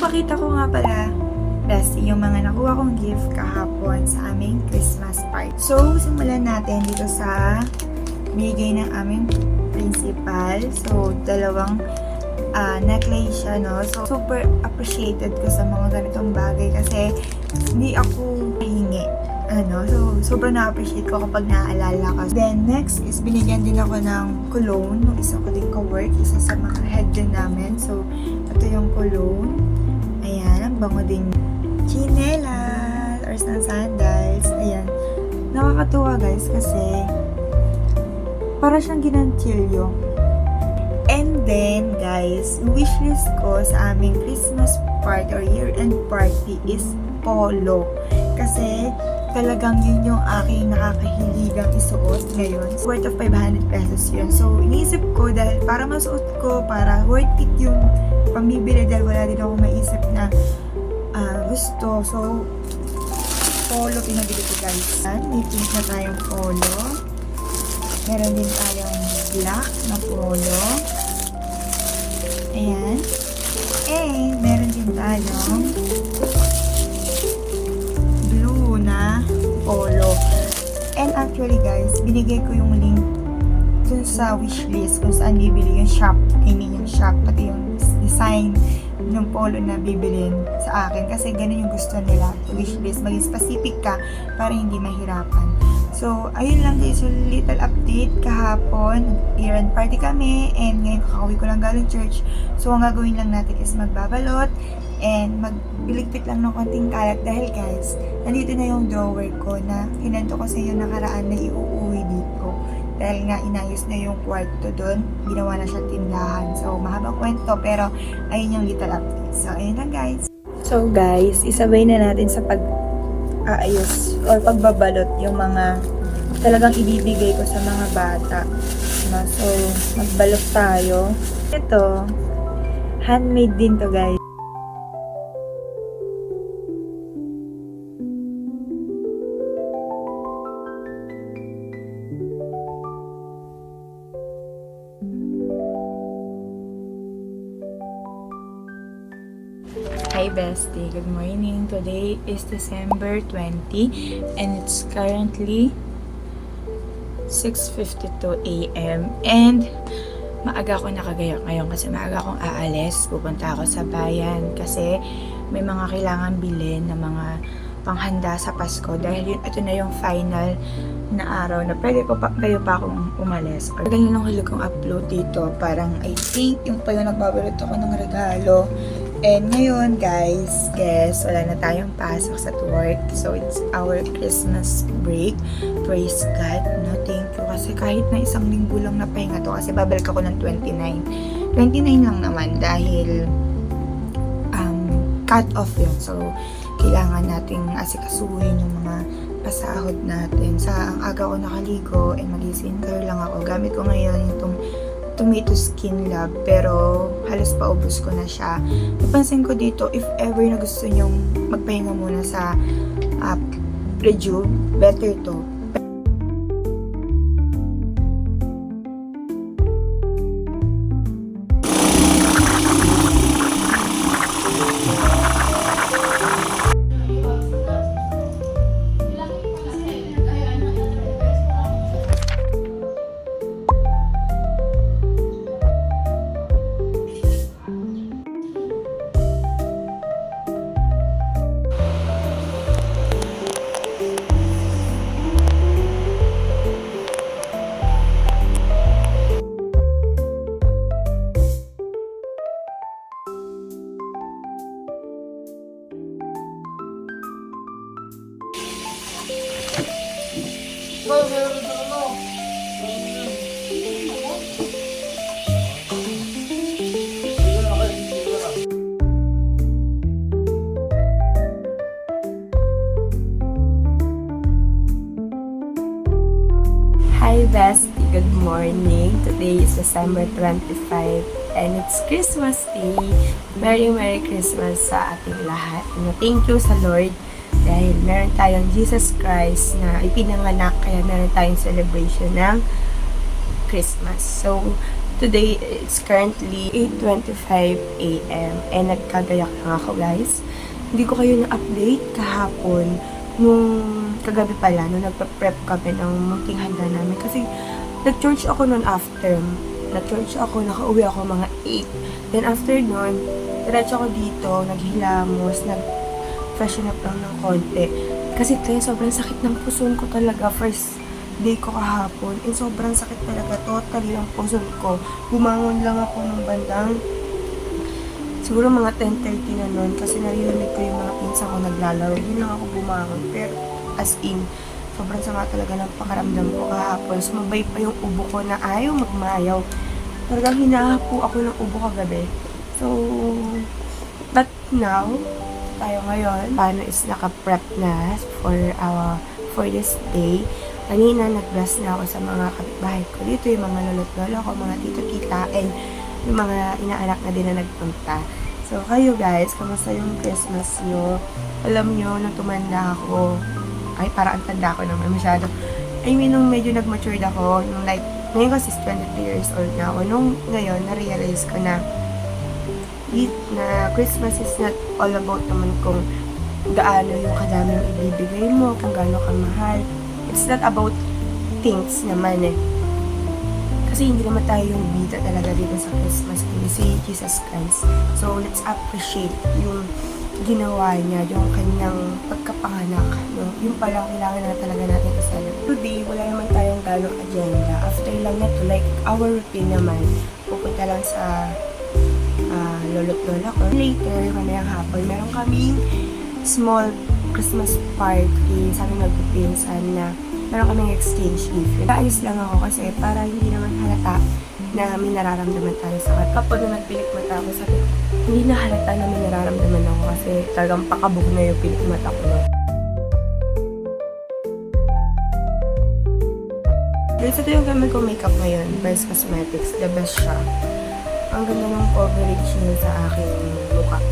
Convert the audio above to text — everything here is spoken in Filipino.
ipapakita ko nga pala, bestie, yung mga nakuha kong gift kahapon sa aming Christmas party. So, simulan natin dito sa bigay ng aming principal. So, dalawang necklace siya, no? So, super appreciated ko sa mga ganitong bagay kasi hindi ako mahingi. So, sobrang na-appreciate ko kapag naaalala ka. Then, next is binigyan din ako ng cologne. Nung isa ko din ka-work, isa sa mga head din namin. So, ito yung cologne. Ayan, ang bango din. Chinelas or sandals. Ayan. Nakakatuwa guys kasi para siyang ginantilyo. And then, guys, wishlist ko sa aming Christmas party or year-end party is polo. Kasi talagang yun yung aking nakakahiligang isuot ngayon. Worth of 500 pesos yun. So, iniisip ko dahil para masuot ko, para worth it yung pambibili dahil wala din ako maisip na gusto. So, polo pinabili ko guys. May pink na tayong polo. Meron din tayong black na polo. Ayan. Meron din tayong blue na polo. And actually guys, binigay ko yung link dun sa wishlist kung saan bibili yung shop. Yung shop, pati yung design ng polo na bibilin sa akin. Kasi ganun yung gusto nila. Wishlist, maging specific ka para hindi mahirapan. So, ayun lang guys, yung little update kahapon. Year-end party kami and ngayon kakauwi ko lang galing church. So, ang gagawin lang natin is magbabalot and magbiligpit lang ng konting kalat dahil guys, nandito na yung drawer ko na kinento ko sa inyo nakaraan na iuuwi dito. Dahil nga inayos na yung kwarto doon, ginawa na siya tindahan. So, mahabang kwento pero ayun yung little update. So, ayun lang guys. So guys, isabay na natin sa pag-aayos or pagbabalot yung mga talagang ibibigay ko sa mga bata. So, magbalot tayo. Ito, handmade din to guys. Hi bestie, good morning. Today is December 20 and it's currently 6:52 a.m. and maaga ako nakagayak ngayon kasi maaga akong aalis. Pupunta ako sa bayan kasi may mga kailangan bilhin na mga panghanda sa Pasko dahil ito na yung final na araw na pwede pa akong umalis. Ganyan lang huli kong upload dito. Parang I think yung pa yung nagbabalot ako ng regalo. And ngayon guys, wala na tayong pasok sa work. So it's our Christmas break. Praise God. No, thank you. Kasi kahit na isang linggo lang napahinga to kasi babalik ako ng 29. 29 lang naman dahil cut off yun. So kailangan nating asikasuhin yung mga pasahod natin. Sa ang aga ko nakaligo and mag-skin care lang ako. Gamit ko ngayon itong Tomato Skin Lab pero halos paubos ko na siya. Napansin ko dito, if ever na gusto nyong magpahinga muna sa Rejuve, better to. Hi bestie, good morning. Today is December 25 and it's Christmas Day. Merry Christmas sa ating lahat. Thank you sa Lord dahil meron tayong Jesus Christ na ipinanganak kaya meron tayong celebration ng Christmas. So, Today, it's currently 8:25 a.m. and nagkagayak lang ako, guys. Hindi ko kayo na-update kahapon nung kagabi pala, nung nagpa-prep kami ng munting handa namin. Kasi nag-church ako noon after. Nag-church ako, nakauwi ako mga 8. Then after noon, diretso ako dito, naghilamos, nag-freshen up lang ng konti. Kasi tayo, sobrang sakit ng puson ko talaga. First day ko kahapon. And sobrang sakit talaga. Totally ang puson ko. Bumangon lang ako ng bandang siguro mga 10:30 na noon. Kasi naririnig ko yung mga pinsan ko naglalaro. Yun lang ako bumangon. Pero as in, sobrang sama talaga ng pakaramdam ko kahapon. Sumabay pa yung ubo ko na ayaw magmayaw. Talagang hinahapo ako ng ubo kagabi. So, but now, tayo ngayon, paano is naka-prep na for this day. Kanina, nag-bless na ako sa mga kapitbahay ko. Dito yung mga lolo't-lolo ko, mga tito-tita, and yung mga inaanak na din na nagpunta. So, kayo guys, kamusta yung Christmas nyo? Alam nyo, nung tumanda ako, ay, parang ang tanda ko naman masyado. I mean, nung medyo nag-matured ako, nung like, ngayon kasi 23 years old na ako. Nung ngayon, na-realize ko na Christmas is not all about naman kung gaano yung kadami yung ibibigay mo, kung gaano ka mahal. It's not about things naman eh. Kasi hindi naman tayo yung bida talaga dito sa Christmas, kundi si Jesus Christ. So, let's appreciate yung ginawa niya, yung kanyang pagkapanganak. No? Yung palang kailangan na talaga natin isala. Today, wala naman tayong ganong agenda. After lang na to, like our routine naman, pupunta lang sa lolo't lola ko. Later, mamayang hapon, meron kaming small Christmas party sa aming magpipinsan na meron kaming exchange gift. Kaayos lang ako kasi para hindi naman halata na may nararamdaman tayo sa kat. Kapag na nagpilik mata ako, sabi, hindi na halata na may nararamdaman ako kasi talagang pakabog na yung pilik mata ko. Guys, ito yung gamit ko makeup ngayon, Best Cosmetics. The best siya. Ang ganda ng coverage niya sa aking mukha.